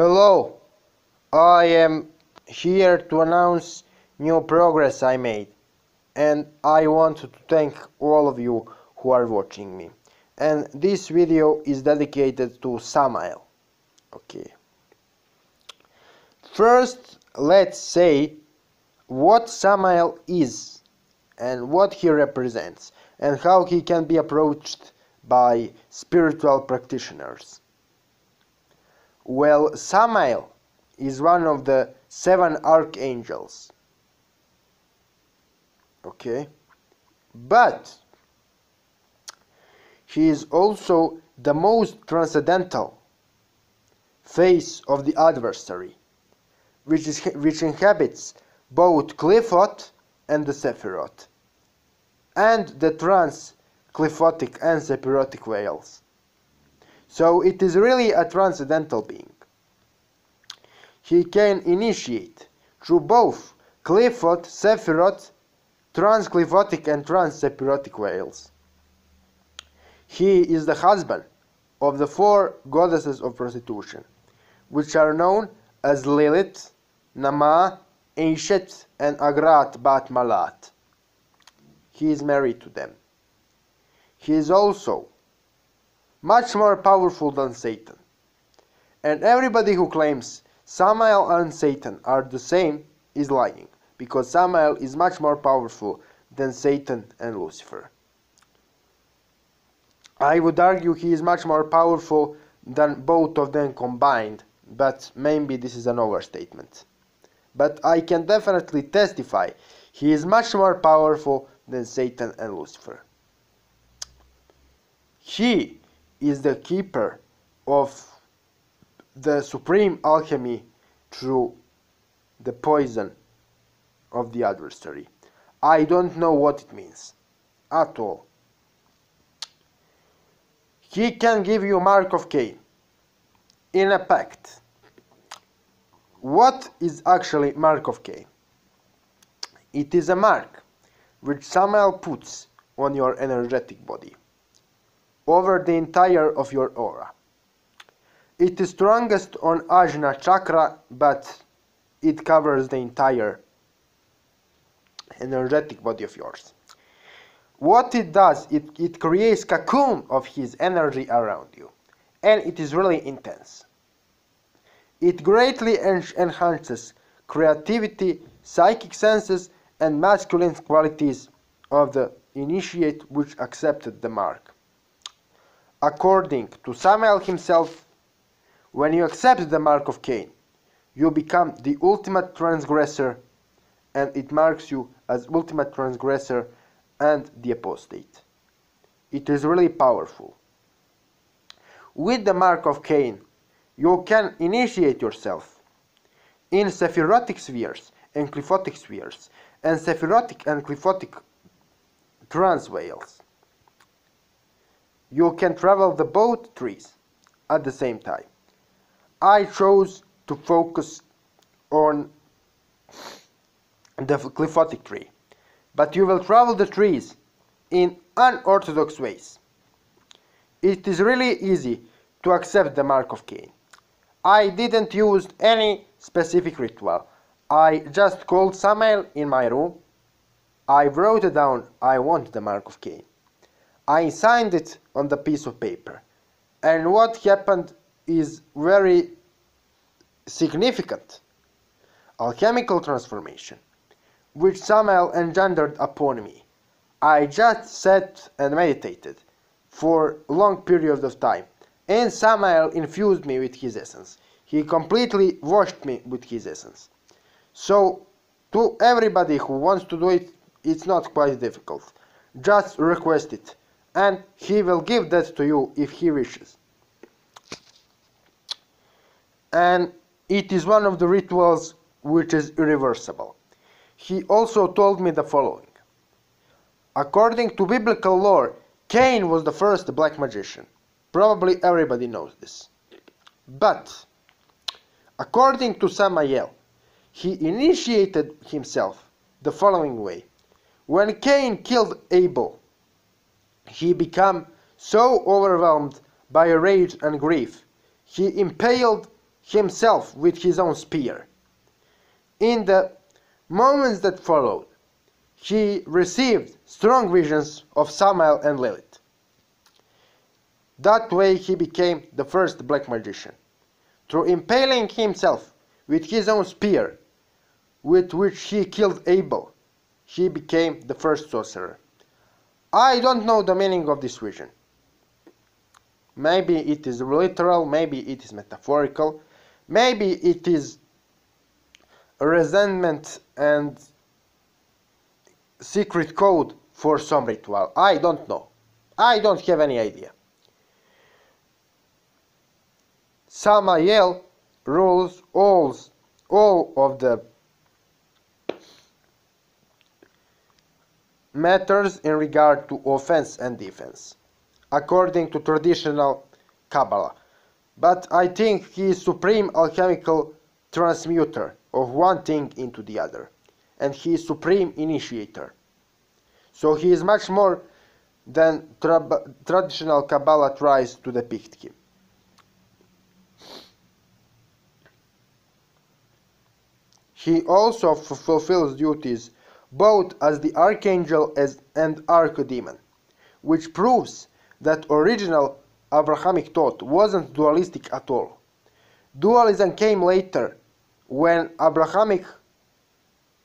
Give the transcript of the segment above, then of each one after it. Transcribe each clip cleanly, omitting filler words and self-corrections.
Hello, I am here to announce new progress I made, and I want to thank all of you who are watching me. And this video is dedicated to Samael. Okay. First, let's say what Samael is and what he represents and how he can be approached by spiritual practitioners. Well, Samael is one of the 7 archangels. Okay? But he is also the most transcendental face of the adversary, which inhabits both Qliphoth and the Sephiroth, and the trans-Qliphotic and Sephirotic veils. So it is really a transcendental being. He can initiate through both Qliphoth, Sephiroth, trans-Qliphotic and trans-Sephirotic veils. He is the husband of the 4 goddesses of prostitution, which are known as Lilith, Nama, Anchet, and Agrat Bat Malat. He is married to them. He is also much more powerful than Satan. And everybody who claims Samael and Satan are the same is lying, because Samael is much more powerful than Satan and Lucifer. I would argue he is much more powerful than both of them combined, but maybe this is an overstatement. But I can definitely testify he is much more powerful than Satan and Lucifer. He is the keeper of the supreme alchemy through the poison of the adversary. I don't know what it means at all. He can give you Mark of Cain in a pact. What is actually Mark of Cain? It is a mark which Samael puts on your energetic body, over the entire of your aura. It is strongest on Ajna chakra, but it covers the entire energetic body of yours. What it does, it creates a cocoon of his energy around you, and it is really intense. It greatly enhances creativity, psychic senses, and masculine qualities of the initiate which accepted the mark. According to Samael himself, when you accept the mark of Cain, you become the ultimate transgressor, and it marks you as ultimate transgressor and the apostate. It is really powerful. With the mark of Cain, you can initiate yourself in Sephirotic spheres and Qliphotic spheres, and Sephirotic and Qliphotic trans veils. You can travel the both trees at the same time. I chose to focus on the Qliphotic tree, but you will travel the trees in unorthodox ways. It is really easy to accept the mark of Cain. I didn't use any specific ritual. I just called Samael in my room. I wrote it down, I want the mark of Cain. I signed it on the piece of paper. And what happened is very significant. Alchemical transformation, which Samael engendered upon me. I just sat and meditated for long periods of time, and Samael infused me with his essence. He completely washed me with his essence. So, to everybody who wants to do it, it's not quite difficult. Just request it, and he will give that to you if he wishes. And it is one of the rituals which is irreversible. He also told me the following. According to biblical lore, Cain was the first black magician. Probably everybody knows this. But, according to Samael, he initiated himself the following way. When Cain killed Abel, he became so overwhelmed by rage and grief, he impaled himself with his own spear. In the moments that followed, he received strong visions of Samael and Lilith. That way he became the first black magician. Through impaling himself with his own spear, with which he killed Abel, he became the first sorcerer. I don't know the meaning of this vision. Maybe it is literal, maybe it is metaphorical, maybe it is a resentment and secret code for some ritual. I don't know. I don't have any idea. Samael rules all of the matters in regard to offense and defense, according to traditional Kabbalah. But I think he is supreme alchemical transmuter of one thing into the other, and he is supreme initiator. So he is much more than traditional Kabbalah tries to depict him. He also fulfills duties both as the Archangel and Archdemon, which proves that original Abrahamic thought wasn't dualistic at all. Dualism came later, when Abrahamic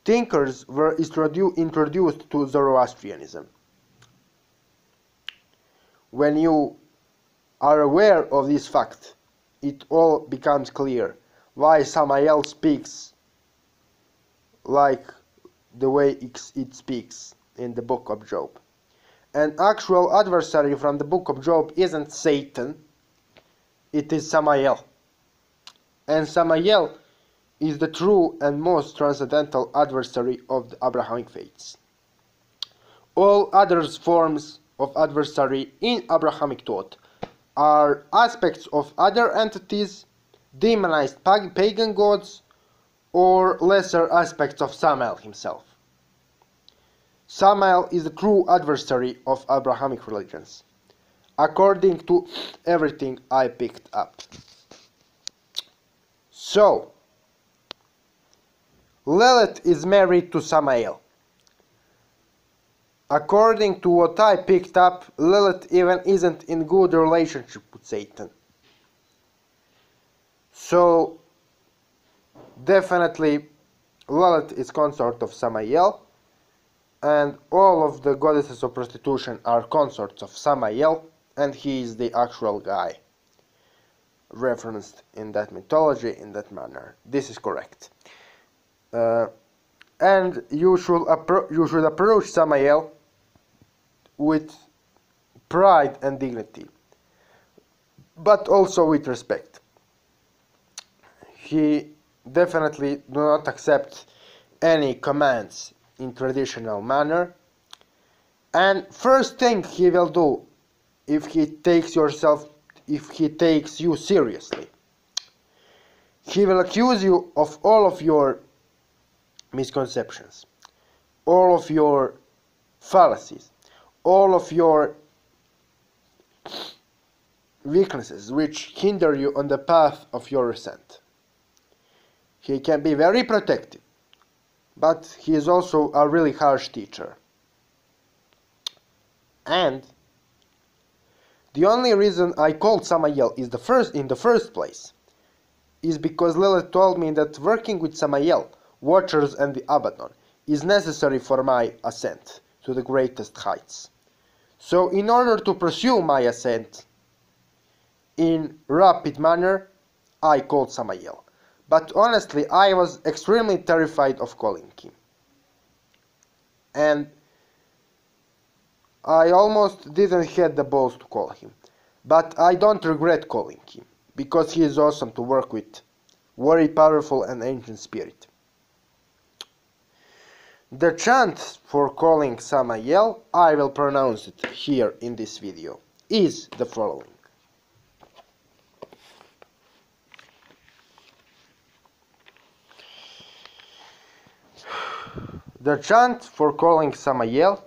thinkers were introduced to Zoroastrianism. When you are aware of this fact, it all becomes clear why Samael speaks like the way it speaks in the book of Job. An actual adversary from the book of Job isn't Satan, it is Samael. And Samael is the true and most transcendental adversary of the Abrahamic faiths. All other forms of adversary in Abrahamic thought are aspects of other entities, demonized pagan gods, or lesser aspects of Samael himself. Samael is the true adversary of Abrahamic religions, according to everything I picked up. So, Lilith is married to Samael. According to what I picked up, Lilith even isn't in good relationship with Satan. So, definitely Lilith is consort of Samael, and all of the goddesses of prostitution are consorts of Samael, and he is the actual guy referenced in that mythology in that manner. This is correct. And you should approach Samael with pride and dignity, but also with respect. He definitely do not accept any commands in traditional manner, and first thing he will do if he takes you seriously, he will accuse you of all of your misconceptions, all of your fallacies, all of your weaknesses which hinder you on the path of your ascent. He can be very protective, but he is also a really harsh teacher. And the only reason I called Samael in the first place is because Lilith told me that working with Samael, Watchers and the Abaddon is necessary for my ascent to the greatest heights. So in order to pursue my ascent in rapid manner, I called Samael. But honestly, I was extremely terrified of calling him. And I almost didn't have the balls to call him. But I don't regret calling him, because he is awesome to work with. Very powerful and ancient spirit. The chant for calling Samael, I will pronounce it here in this video, is the following. The chant for calling Samael: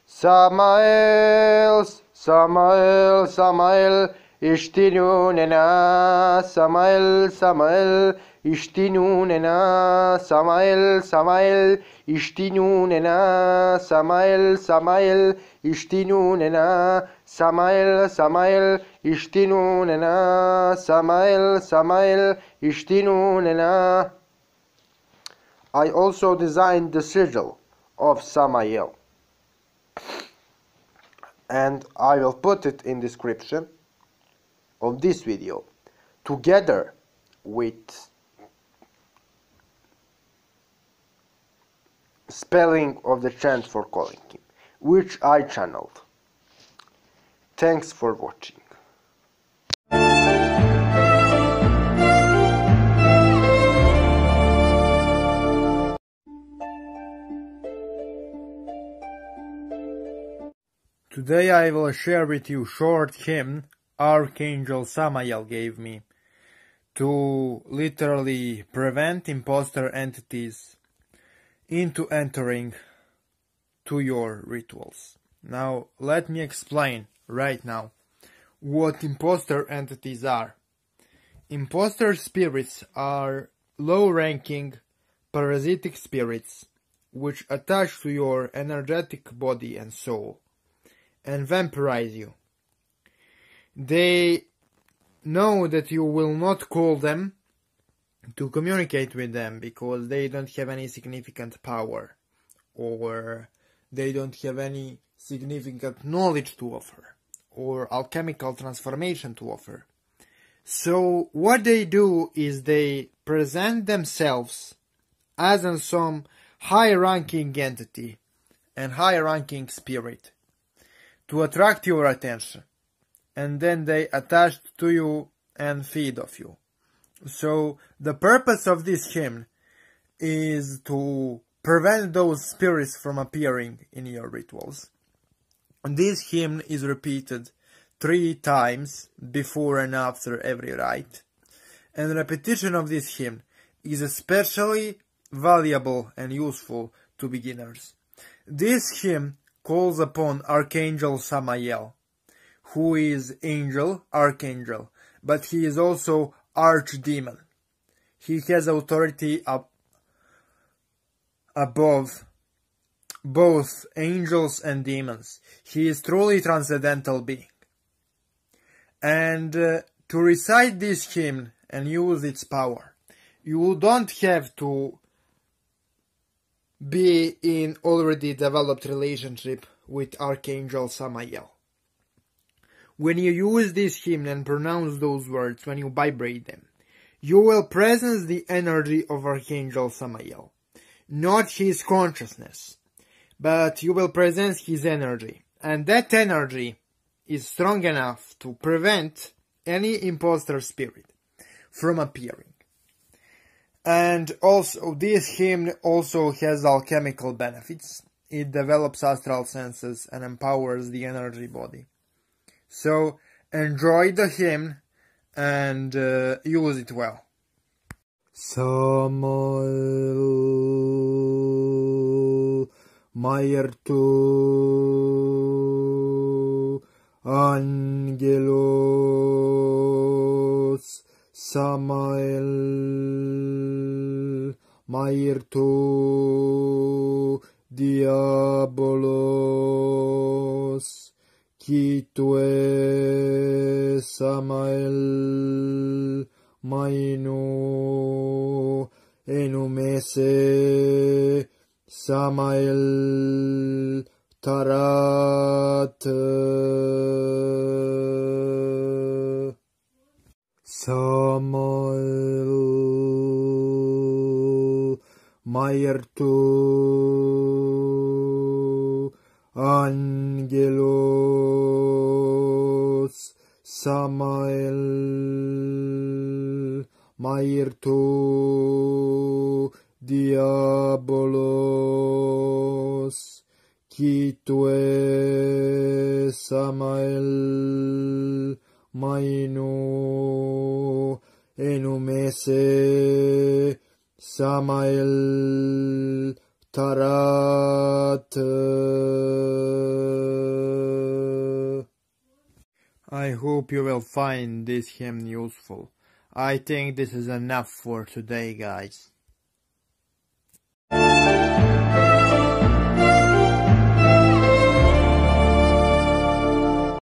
Samael, Samael, Samael, ishtinunena, Samael, Samael, ishtinunena, Samael, Samael, ishtinunena, Samael, Samael, ishtinunena, Samael, Samael, ishtinunena, Samael, Samael, ishtinunena. I also designed the sigil of Samael, and I will put it in description of this video together with spelling of the chant for calling him, which I channeled. Thanks for watching. Today I will share with you short hymn Archangel Samael gave me to literally prevent imposter entities into entering to your rituals. Now let me explain right now what imposter entities are. Imposter spirits are low-ranking parasitic spirits which attach to your energetic body and soul and vampirize you. They know that you will not call them to communicate with them because they don't have any significant power or they don't have any significant knowledge to offer or alchemical transformation to offer. So what they do is they present themselves as some high-ranking entity and high-ranking spirit to attract your attention, and then they attach to you and feed off you. So the purpose of this hymn is to prevent those spirits from appearing in your rituals. And this hymn is repeated 3 times before and after every rite, and repetition of this hymn is especially valuable and useful to beginners. This hymn calls upon Archangel Samael, who is angel, archangel, but he is also archdemon. He has authority above both angels and demons. He is truly transcendental being. And to recite this hymn and use its power, you don't have to be in already developed relationship with Archangel Samael. When you use this hymn and pronounce those words, when you vibrate them, you will presence the energy of Archangel Samael, not his consciousness, but you will presence his energy, and that energy is strong enough to prevent any imposter spirit from appearing. And also, this hymn also has alchemical benefits. It develops astral senses and empowers the energy body. So, enjoy the hymn and use it well. Samael, Maiertu, Angelos, Samael, Maiertu, Diabolos, qui tue, Samael, Mainu, enumese, Samael, Tarat, Samael, Maiertu, Angelos, Samael, Maiertu, Diabolos, qui tue, Samael, Mainu, enumese, Samael, Tarat. I hope you will find this hymn useful. I think this is enough for today, guys.